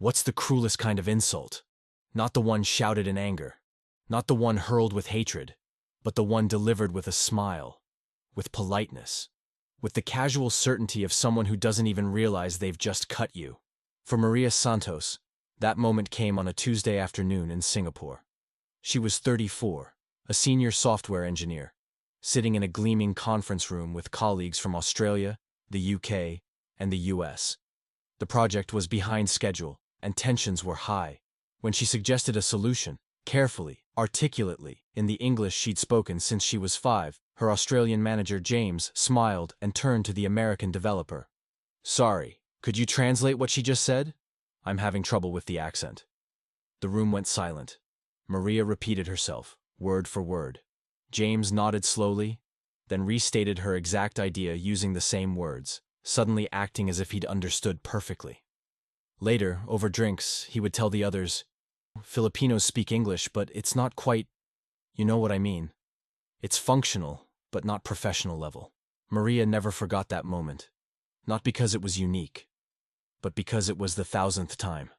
What's the cruelest kind of insult? Not the one shouted in anger, not the one hurled with hatred, but the one delivered with a smile, with politeness, with the casual certainty of someone who doesn't even realize they've just cut you. For Maria Santos, that moment came on a Tuesday afternoon in Singapore. She was 34, a senior software engineer, sitting in a gleaming conference room with colleagues from Australia, the UK, and the US. The project was behind schedule, and tensions were high. When she suggested a solution, carefully, articulately, in the English she'd spoken since she was 5, her Australian manager James smiled and turned to the American developer. "Sorry, could you translate what she just said? I'm having trouble with the accent." The room went silent. Maria repeated herself, word for word. James nodded slowly, then restated her exact idea using the same words, suddenly acting as if he'd understood perfectly. Later, over drinks, he would tell the others, "Filipinos speak English, but it's not quite, you know what I mean. It's functional, but not professional level." Maria never forgot that moment, not because it was unique, but because it was the 1000th time.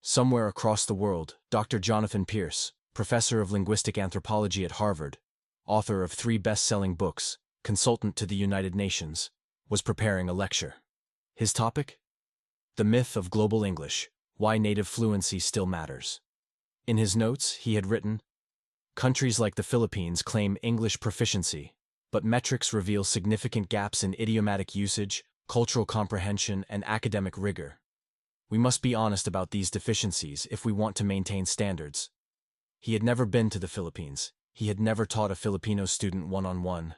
Somewhere across the world, Dr. Jonathan Pierce, professor of linguistic anthropology at Harvard, author of 3 best-selling books, consultant to the United Nations, was preparing a lecture. His topic? The myth of global English, why native fluency still matters. In his notes, he had written, "Countries like the Philippines claim English proficiency, but metrics reveal significant gaps in idiomatic usage, cultural comprehension, and academic rigor. We must be honest about these deficiencies if we want to maintain standards." He had never been to the Philippines. He had never taught a Filipino student one-on-one.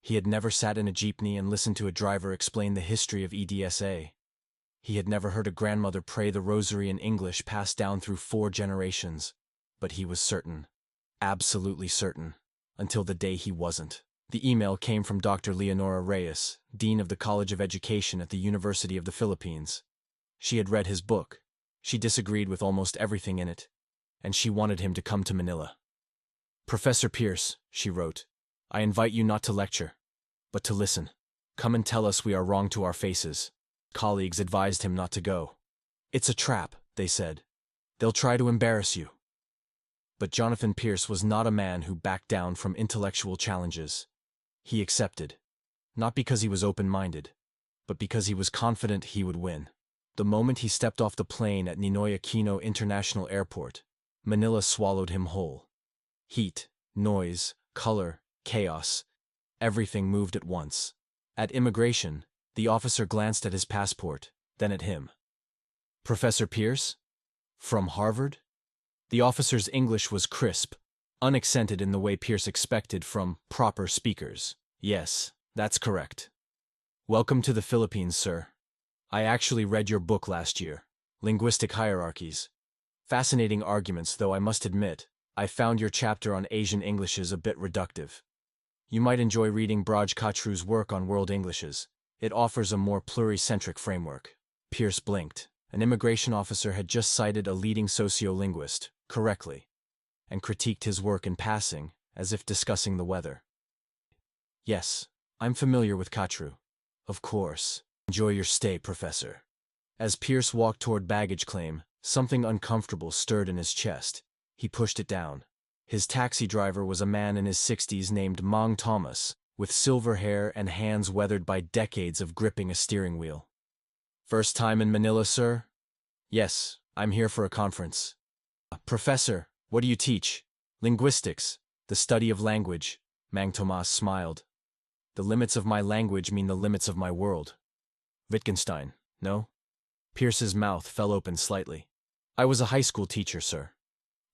He had never sat in a jeepney and listened to a driver explain the history of EDSA. He had never heard a grandmother pray the rosary in English passed down through 4 generations. But he was certain, absolutely certain, until the day he wasn't. The email came from Dr. Leonora Reyes, Dean of the College of Education at the University of the Philippines. She had read his book. She disagreed with almost everything in it, and she wanted him to come to Manila. "Professor Pierce," she wrote, "I invite you not to lecture, but to listen. Come and tell us we are wrong to our faces." Colleagues advised him not to go. "It's a trap," they said. "They'll try to embarrass you." But Jonathan Pierce was not a man who backed down from intellectual challenges. He accepted, not because he was open-minded, but because he was confident he would win. The moment he stepped off the plane at Ninoy Aquino International Airport, Manila swallowed him whole. Heat, noise, color, chaos, everything moved at once. At immigration, the officer glanced at his passport, then at him. "Professor Pierce? From Harvard?" The officer's English was crisp, unaccented in the way Pierce expected from proper speakers. "Yes, that's correct. Welcome to the Philippines, sir. I actually read your book last year, Linguistic Hierarchies. Fascinating arguments, though I must admit, I found your chapter on Asian Englishes a bit reductive. You might enjoy reading Braj Kachru's work on World Englishes. It offers a more pluricentric framework." Pierce blinked. An immigration officer had just cited a leading sociolinguist, correctly, and critiqued his work in passing, as if discussing the weather. "Yes, I'm familiar with Kachru. Of course. Enjoy your stay, Professor." As Pierce walked toward baggage claim, something uncomfortable stirred in his chest. He pushed it down. His taxi driver was a man in his 60s named Mang Thomas, with silver hair and hands weathered by decades of gripping a steering wheel. "First time in Manila, sir?" "Yes, I'm here for a conference." "Professor, what do you teach?" "Linguistics, the study of language." Mang Thomas smiled. "The limits of my language mean the limits of my world." "Wittgenstein, no?" Pierce's mouth fell open slightly. "I was a high school teacher, sir.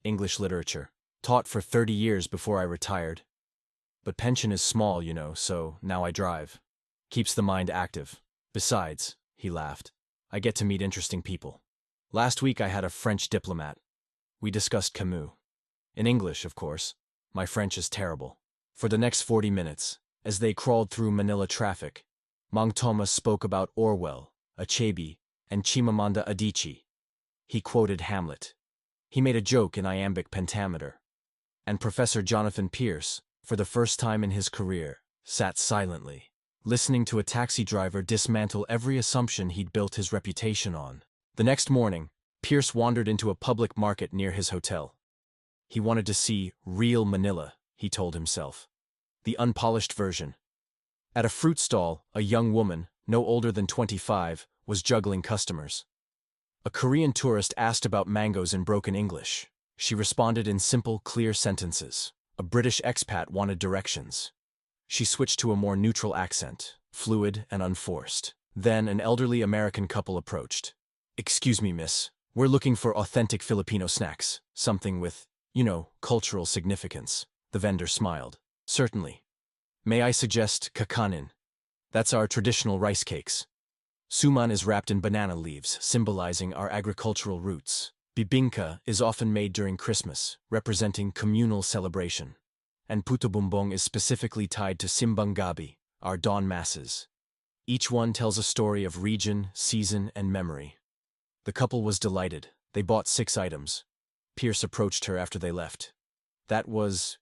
English literature. Taught for 30 years before I retired. But pension is small, you know, so now I drive. Keeps the mind active. Besides," he laughed, "I get to meet interesting people. Last week I had a French diplomat. We discussed Camus. In English, of course. My French is terrible." For the next 40 minutes, as they crawled through Manila traffic, Mang Thomas spoke about Orwell, Achebe, and Chimamanda Adichie. He quoted Hamlet. He made a joke in iambic pentameter. And Professor Jonathan Pierce, for the first time in his career, sat silently, listening to a taxi driver dismantle every assumption he'd built his reputation on. The next morning, Pierce wandered into a public market near his hotel. He wanted to see real Manila, he told himself. The unpolished version. At a fruit stall, a young woman, no older than 25, was juggling customers. A Korean tourist asked about mangoes in broken English. She responded in simple, clear sentences. A British expat wanted directions. She switched to a more neutral accent, fluid and unforced. Then an elderly American couple approached. "Excuse me, miss. We're looking for authentic Filipino snacks, something with, cultural significance." The vendor smiled. "Certainly. May I suggest kakanin? That's our traditional rice cakes. Suman is wrapped in banana leaves, symbolizing our agricultural roots. Bibingka is often made during Christmas, representing communal celebration. And puto bumbong is specifically tied to simbang gabi, our dawn masses. Each one tells a story of region, season, and memory." The couple was delighted. They bought 6 items. Pierce approached her after they left. "That was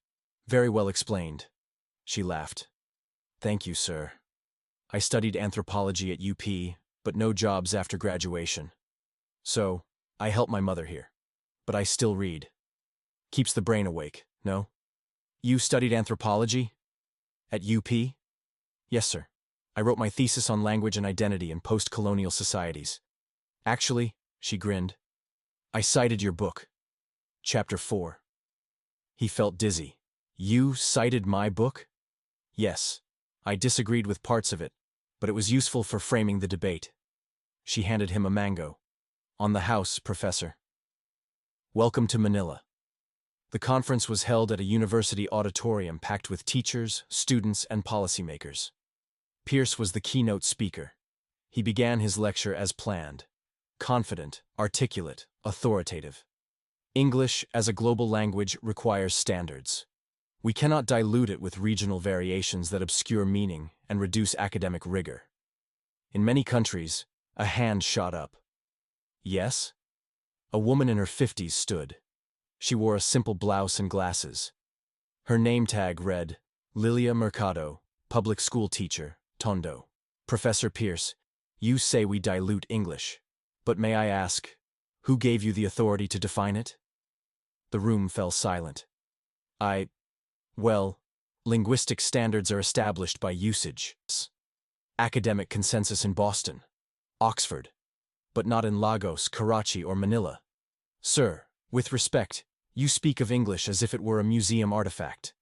very well explained." She laughed. "Thank you, sir. I studied anthropology at UP, but no jobs after graduation. So, I help my mother here. But I still read. Keeps the brain awake, no?" "You studied anthropology? At UP?" "Yes, sir. I wrote my thesis on language and identity in post-colonial societies. Actually," she grinned, "I cited your book. Chapter 4. He felt dizzy. "You cited my book?" "Yes. I disagreed with parts of it, but it was useful for framing the debate." She handed him a mango. "On the house, Professor." Welcome to Manila. The conference was held at a university auditorium packed with teachers, students, and policymakers. Pierce was the keynote speaker. He began his lecture as planned. Confident, articulate, authoritative. English, as a global language, requires standards. We cannot dilute it with regional variations that obscure meaning and reduce academic rigor. In many countries, a hand shot up. "Yes?" A woman in her 50s stood. She wore a simple blouse and glasses. Her name tag read, Lilia Mercado, public school teacher, Tondo. "Professor Pierce, you say we dilute English. But may I ask, who gave you the authority to define it?" The room fell silent. Well, linguistic standards are established by usage. Academic consensus in Boston, Oxford, but not in Lagos, Karachi, or Manila. Sir, with respect, you speak of English as if it were a museum artifact.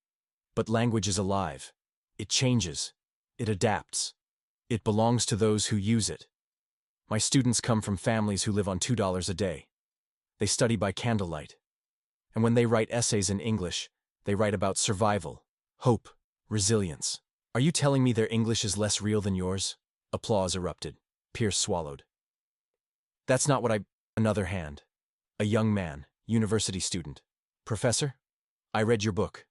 But language is alive. It changes. It adapts. It belongs to those who use it. My students come from families who live on $2 a day. They study by candlelight. And when they write essays in English, they write about survival, hope, resilience. Are you telling me their English is less real than yours? Applause erupted. Pierce swallowed. That's not what Another hand. A young man, university student. "Professor, I read your book.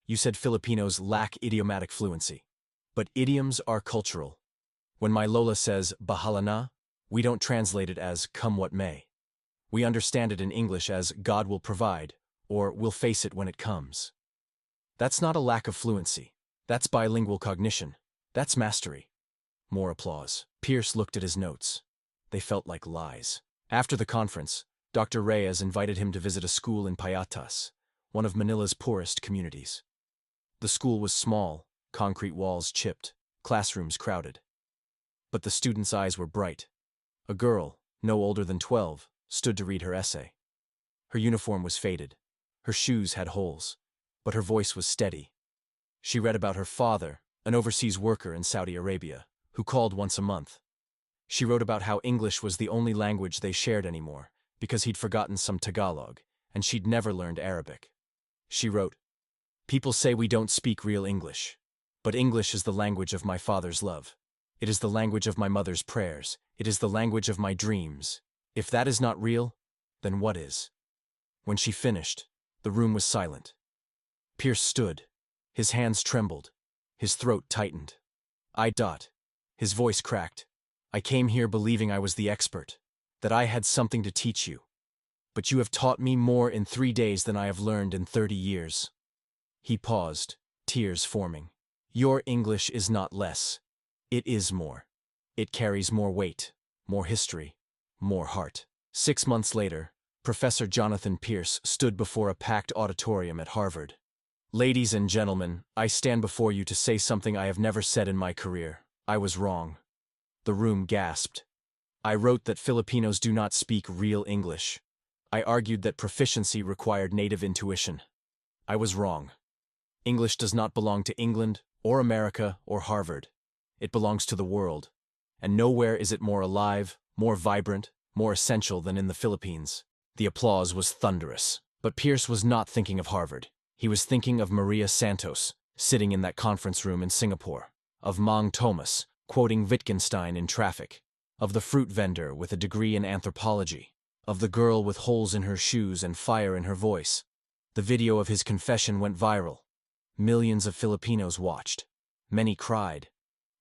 You said Filipinos lack idiomatic fluency. But idioms are cultural. When my Lola says, bahala na, we don't translate it as come what may. We understand it in English as God will provide, or we'll face it when it comes. That's not a lack of fluency. That's bilingual cognition. That's mastery." More applause. Pierce looked at his notes. They felt like lies. After the conference, Dr. Reyes invited him to visit a school in Payatas, one of Manila's poorest communities. The school was small, concrete walls chipped, classrooms crowded. But the students' eyes were bright. A girl, no older than 12, stood to read her essay. Her uniform was faded. Her shoes had holes, but her voice was steady. She read about her father, an overseas worker in Saudi Arabia, who called once a month. She wrote about how English was the only language they shared anymore, because he'd forgotten some Tagalog, and she'd never learned Arabic. She wrote, "People say we don't speak real English, but English is the language of my father's love. It is the language of my mother's prayers. It is the language of my dreams. If that is not real, then what is?" When she finished, the room was silent. Pierce stood. His hands trembled. His throat tightened. His voice cracked. "I came here believing I was the expert, that I had something to teach you. But you have taught me more in 3 days than I have learned in 30 years. He paused, tears forming. "Your English is not less. It is more. It carries more weight, more history, more heart." 6 months later, Professor Jonathan Pierce stood before a packed auditorium at Harvard. Ladies and gentlemen, I stand before you to say something I have never said in my career. I was wrong. The room gasped. I wrote that Filipinos do not speak real English. I argued that proficiency required native intuition. I was wrong. English does not belong to England, or America, or Harvard. It belongs to the world. And nowhere is it more alive, more vibrant, more essential than in the Philippines. The applause was thunderous. But Pierce was not thinking of Harvard. He was thinking of Maria Santos, sitting in that conference room in Singapore. Of Mang Thomas, quoting Wittgenstein in traffic. Of the fruit vendor with a degree in anthropology. Of the girl with holes in her shoes and fire in her voice. The video of his confession went viral. Millions of Filipinos watched. Many cried.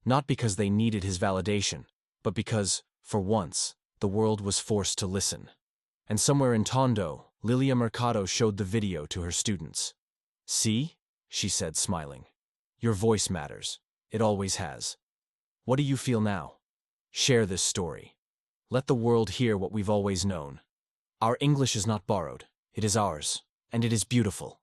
Not because they needed his validation, but because, for once, the world was forced to listen. And somewhere in Tondo, Lilia Mercado showed the video to her students. "See?" she said, smiling. "Your voice matters. It always has. What do you feel now? Share this story. Let the world hear what we've always known. Our English is not borrowed. It is ours, and it is beautiful.